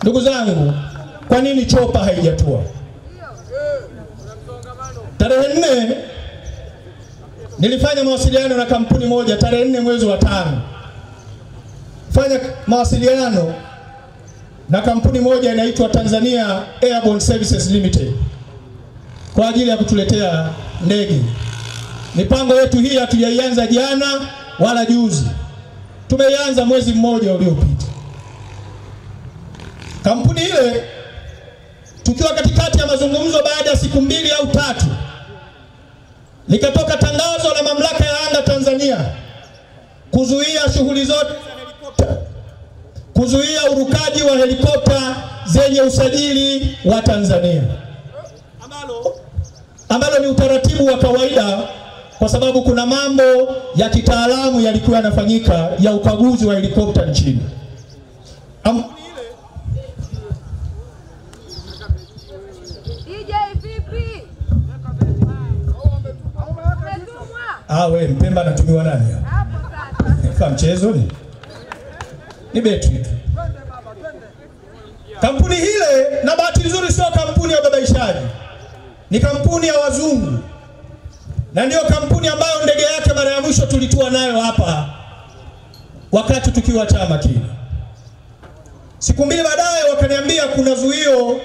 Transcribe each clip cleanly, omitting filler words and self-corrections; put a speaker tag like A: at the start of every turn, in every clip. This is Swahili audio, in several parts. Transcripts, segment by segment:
A: Ndugu zangu, kwa nini chopa haijatua? Tarehe 4 nilifanya mawasiliano na kampuni moja tarehe 4 mwezi wa 5. Fanya mawasiliano na kampuni moja inaitwa Tanzania Airborne Services Limited kwa ajili ya kutuletea ndege. Mipango yetu hii hatujaianza jana wala juzi. Tumeianza mwezi mmoja uliopita. Kampuni ile tukiwa katikati ya mazungumzo, baada ya siku 2 au 3 likatoka tangazo la mamlaka ya anga Tanzania kuzuia shughuli zote za helikopta, kuzuia urukaji wa helikopta zenye usajili wa Tanzania, ambalo ni utaratibu wa kawaida, kwa sababu kuna mambo ya kitaalamu yalikuwa yanafanyika ya ukaguzi wa helikopta nchini. We Mpemba anatumiwa nani hapa? Kwa mchezo ni betri tu. Kampuni hile, na bahati nzuri sio kampuni ya ubabaishaji, ni kampuni ya wazungu, na ndio kampuni ambayo ndege yake mara ya mwisho tulitua nayo hapa wakati tukiwa chama kile. Siku 2 baadaye wakaniambia kuna zuio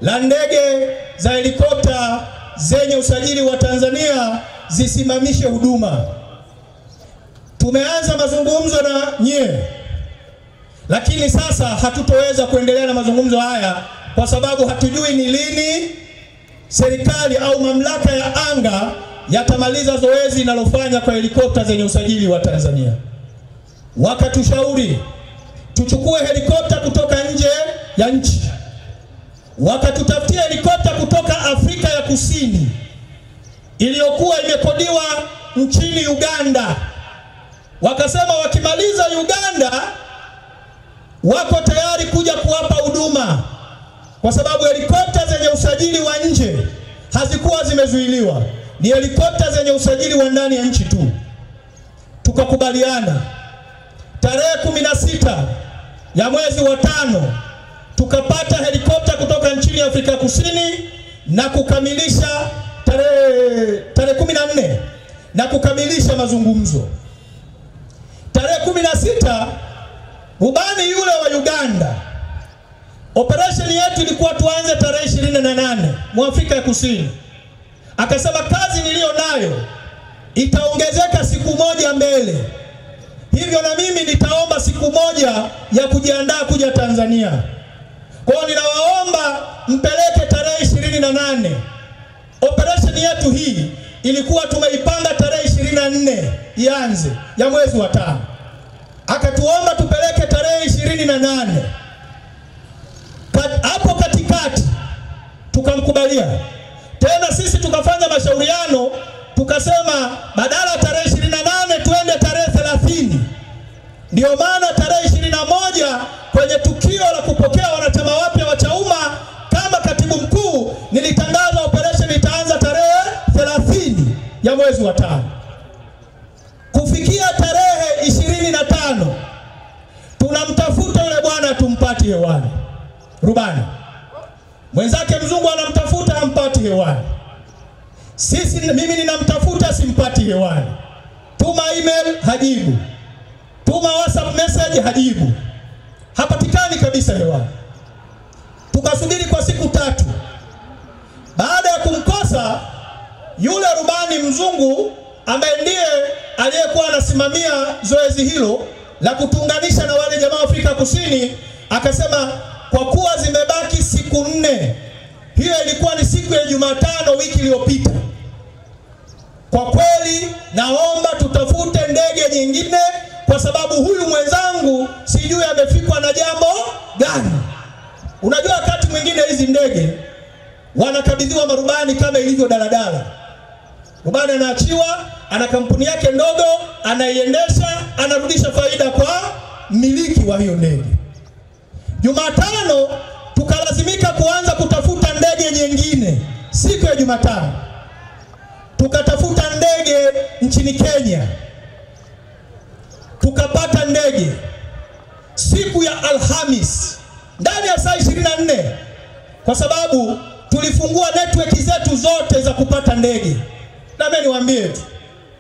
A: la ndege za helikopta zenye usajili wa Tanzania zisimamishe huduma. Tumeanza mazungumzo na nyie, lakini sasa hatutoweza kuendelea na mazungumzo haya kwa sababu hatujui ni lini serikali au mamlaka ya anga yatamaliza zoezi linalofanya kwa helikopta zenye usajili wa Tanzania. Wakatushauri tuchukue helikopta kutoka nje ya nchi, wakatutafutia helikopta kutoka Afrika ya Kusini iliyokuwa imekodiwa nchini Uganda. Wakasema wakimaliza Uganda wako tayari kuja kuwapa huduma, kwa sababu helikopta zenye usajili wa nje hazikuwa zimezuiliwa, ni helikopta zenye usajili wa ndani ya nchi tu. Tukakubaliana tarehe 16 ya mwezi wa 5 tukapata helikopta kutoka nchini Afrika Kusini na kukamilisha tarehe 14 na kukamilisha mazungumzo. Tarehe 16 rubani yule wa Uganda, operation yetu ilikuwa tuanze tarehe 28 Mwafrika ya Kusini. Akasema kazi nilio nayo itaongezeka siku moja mbele, hivyo na mimi nitaomba siku moja ya kujiandaa kuja Tanzania. Kwa hiyo ninawaomba mpeleke tarehe 28. Operation yetu hii ilikuwa tumeipanga tarehe 24 ianze ya mwezi wa 5. Akatuomba tupeleke tarehe 28. Hapo katikati tukamkubalia. Tena sisi tukafanya mashauriano, tukasema badala tarehe 28 tuende tarehe 30. Ndio maana tarehe 21 kwenye tukio la kupokea wanachama wapya wa Chauma kama katibu mkuu nilitangaza operation itaanza tarehe 30 ya mwezi wa 5. Kufikia tarehe 25 tunamtafuta yule bwana tumpati hewani. Rubani mwenzake mzungu anamtafuta hampati hewani. Mimi ninamtafuta simpati hewani. Tuma email hajibu, tuma WhatsApp message hajibu, hapatikani kabisa hewani. Tukasubiri kwa siku 3. Baada ya kumkosa yule rubani mzungu ambaye ndiye aliyekuwa anasimamia zoezi hilo la kutuunganisha na wale jamaa wa Afrika Kusini, akasema kwa kuwa zimebaki siku 4, hiyo ilikuwa ni siku ya Jumatano wiki iliyopita, kwa kweli naomba tutafute ndege nyingine, kwa sababu huyu mwenzangu sijui amefikwa na jambo gani. Unajua wakati mwingine hizi ndege wanakabidhiwa marubani kama ilivyo daladala. Rubani anaachiwa, ana kampuni yake ndogo, anaiendesha, anarudisha faida kwa mmiliki wa hiyo ndege. Jumatano tukalazimika kuanza kutafuta ndege nyingine. Siku ya Jumatano tukatafuta ndege nchini Kenya, tukapata ndege. Siku ya Alhamis ndani ya saa 24, kwa sababu tulifungua network zetu zote za kupata ndege. Na mimi niwaambie tu,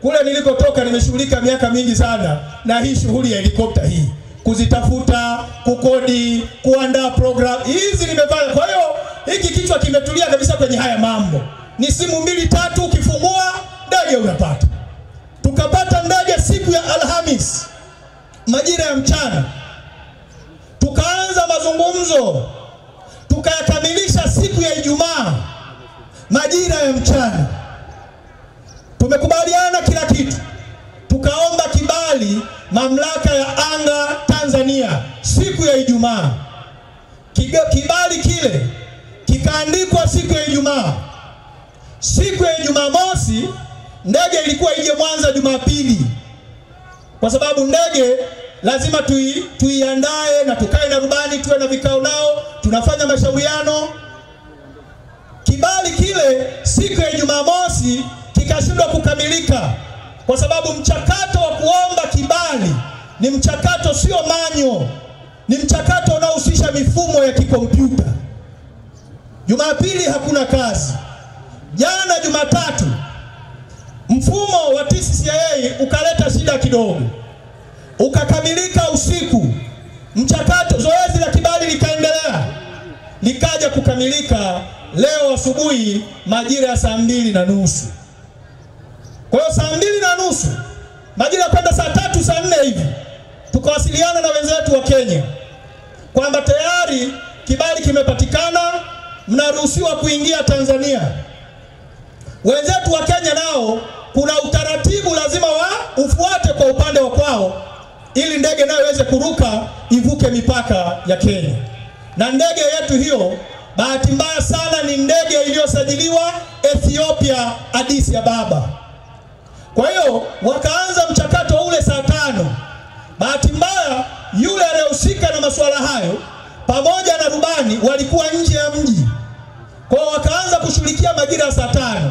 A: kule nilikotoka nimeshughulika miaka mingi sana na hii shughuli ya helikopta hii, kuzitafuta, kukodi, kuandaa program hizi nimefanya. Kwa hiyo hiki kichwa kimetulia kabisa kwenye haya mambo. Ni simu 2-3 ukifungua ndege unapata. Tukapata ndege siku ya Alhamis majira ya mchana, tukaanza mazungumzo, tukayakamilisha siku ya Ijumaa majira ya mchana. Tumekubaliana kila kitu, tukaomba kibali mamlaka ya anga Tanzania siku ya Ijumaa. Kibali kile kikaandikwa siku ya Ijumaa. Siku ya Jumamosi ndege ilikuwa ije Mwanza Jumapili, kwa sababu ndege lazima tuiandae na tukae na rubani, tuwe na vikao nao, tunafanya mashauriano. Kibali kile siku ya Jumamosi kikashindwa kukamilika, kwa sababu mchakato wa kuomba kibali ni mchakato sio manyo, ni mchakato unaohusisha mifumo ya kikompyuta. Jumapili hakuna kazi. Jana Jumatatu mfumo wa TCCIA ukaleta shida kidogo, ukakamilika usiku. Mchakato, zoezi la kibali likaendelea, likaja kukamilika leo asubuhi majira ya saa 2:30. Kwa hiyo saa 2:30 majira kwenda saa 3 saa 4 hivi tukawasiliana na wenzetu wa Kenya kwamba tayari kibali kimepatikana, mnaruhusiwa kuingia Tanzania. Wenzetu wa Kenya nao kuna utaratibu lazima ufuate kwa upande wa kwao, ili ndege nayo iweze kuruka ivuke mipaka ya Kenya. Na ndege yetu hiyo bahati mbaya sana ni ndege iliyosajiliwa Ethiopia, Addis Ababa. Kwa hiyo wakaanza mchakato ule saa 5. Bahati mbaya yule aliyehusika na masuala hayo pamoja na rubani walikuwa nje ya mji. Kwa hiyo wakaanza kushughulikia majira ya saa 5.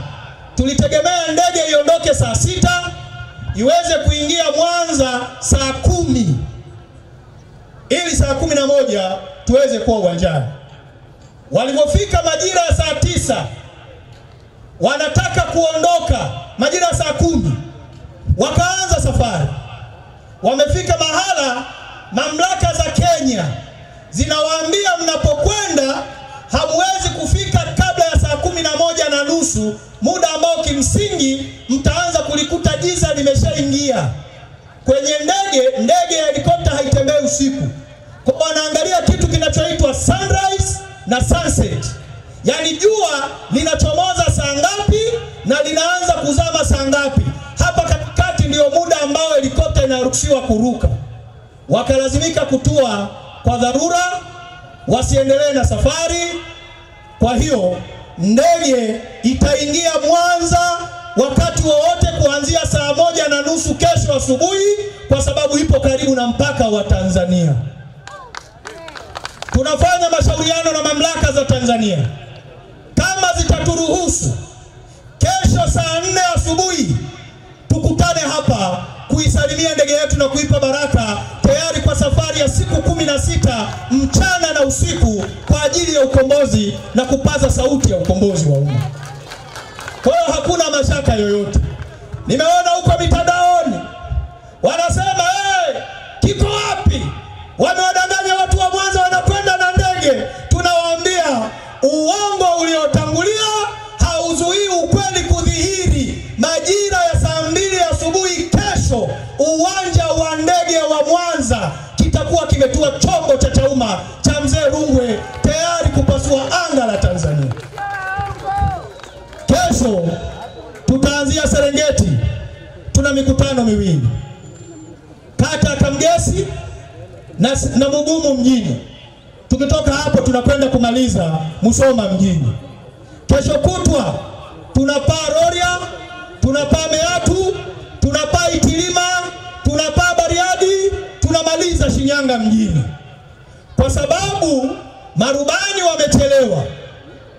A: Tulitegemea ndege iondoke saa 6 iweze kuingia Mwanza saa 10 ili saa 11 tuweze kuwa uwanjani. Walipofika majira ya saa 9 wanataka kuondoka majira ya saa 10, wakaanza safari. Wamefika mahala mamlaka za Kenya zinawaambia mnapokwenda hamwezi kufika kabla ya saa 11:30, muda ambao kimsingi mtaanza kulikuta giza limeshaingia. Kwenye ndege ya helikopta haitembei usiku. Kwa wanaangalia kitu kinachoitwa sunrise na sunset. Yaani jua linachomoza saa ngapi na linaanza kuzama saa ngapi. Hapa katikati ndio muda ambao helikopta inaruhusiwa kuruka. Wakalazimika kutua kwa dharura, wasiendelee na safari. Kwa hiyo ndege itaingia Mwanza wakati wowote kuanzia saa 1:30 kesho asubuhi, kwa sababu ipo karibu na mpaka wa Tanzania. Tunafanya mashauriano na mamlaka za Tanzania, kama zitaturuhusu kesho saa 4 asubuhi tukutane hapa kuisalimia ndege yetu na kuipa baraka, tayari kwa safari ya siku 16 mchana na usiku kwa ajili ya ukombozi na kupaza sauti ya ukombozi wa umma. Kwa hiyo hakuna mashaka yoyote. Nimeona huko mitandaoni wanasema kiko wapi? Wamewadanganya watu wa Mwanza wanakwenda na ndege. Tunawaambia uongo uliotangulia hauzuii ukweli kudhihiri. Majira ya saa 2 asubuhi kesho uwanja wa ndege wa Mwanza kitakuwa kimetua chombo cha Chauma cha Mzee Rungwe tayari kupasua anga la Tanzania. Kesho tutaanzia Serengeti. Tuna mikutano miwili, kata ya Kamgesi na Mugumu mjini. Tukitoka hapo tunakwenda kumaliza Musoma mjini. Kesho kutwa tunapaa Rorya, tunapaa Meatu, tunapaa Itilima, tunapaa Bariadi, tunamaliza Shinyanga mjini. Kwa sababu marubani wamechelewa,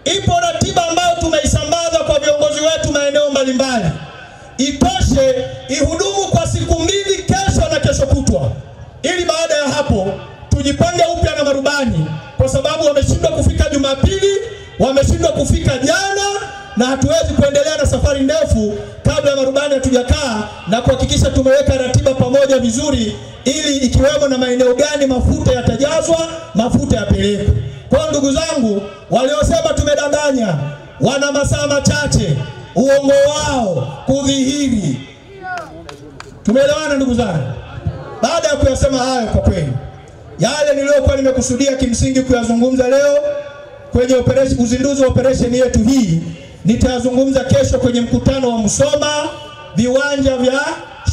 A: ipo ratiba ambayo tumeisambaza kwa viongozi wetu maeneo mbalimbali. Itoshe ihudumu kwa siku 2, kesho na kesho kutwa, ili baada ya hapo tujipange upya na marubani kwa sababu wameshindwa kufika Jumapili, wameshindwa kufika jana, na hatuwezi kuendelea na safari ndefu kabla marubani hatujakaa na kuhakikisha tumeweka ratiba pamoja vizuri, ili ikiwemo na maeneo gani mafuta yatajazwa, mafuta yapelekwe. Kwa ndugu zangu waliosema tumedanganya, wana masaa machache uongo wao kudhihiri. Tumeelewana ndugu zangu? Baada ya kuyasema hayo, kwa kweli yale niliyokuwa nimekusudia kimsingi kuyazungumza leo kwenye uzinduzi wa operation yetu hii, nitayazungumza kesho kwenye mkutano wa Musoma, viwanja vya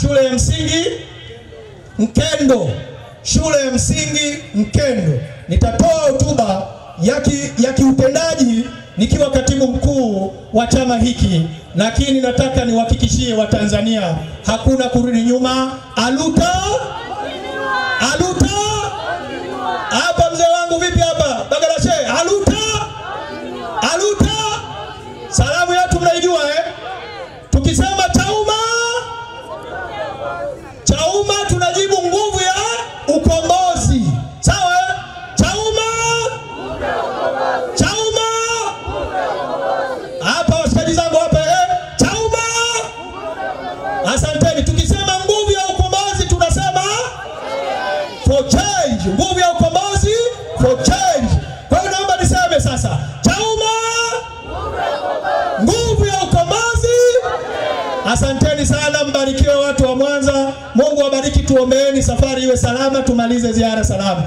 A: shule ya msingi Mkendo, shule ya msingi Mkendo. Nitatoa hotuba ya kiutendaji nikiwa katibu mkuu wa chama hiki, lakini nataka niwahakikishie Watanzania hakuna kurudi nyuma. Aluta aluta. Hapa mzee wangu vipi hapa? Bagarashe, aluta aluta. Salamu yetu mnaijua Tukisema Chauma tunajibu nguvu ya ukombozi. Sawa Chauma. Hapa washikaji zangu hapa Chauma. Asanteni. Tukisema nguvu ya ukombozi tunasema for change. Nguvu ya ukombozi for change. Kwa hiyo naomba niseme sasa, Chauma, nguvu ya ukombozi. Asanteni sana, mbarikiwe watu wa Mwanza. Mungu awabariki, tuombeeni safari iwe salama, tumalize ziara salama.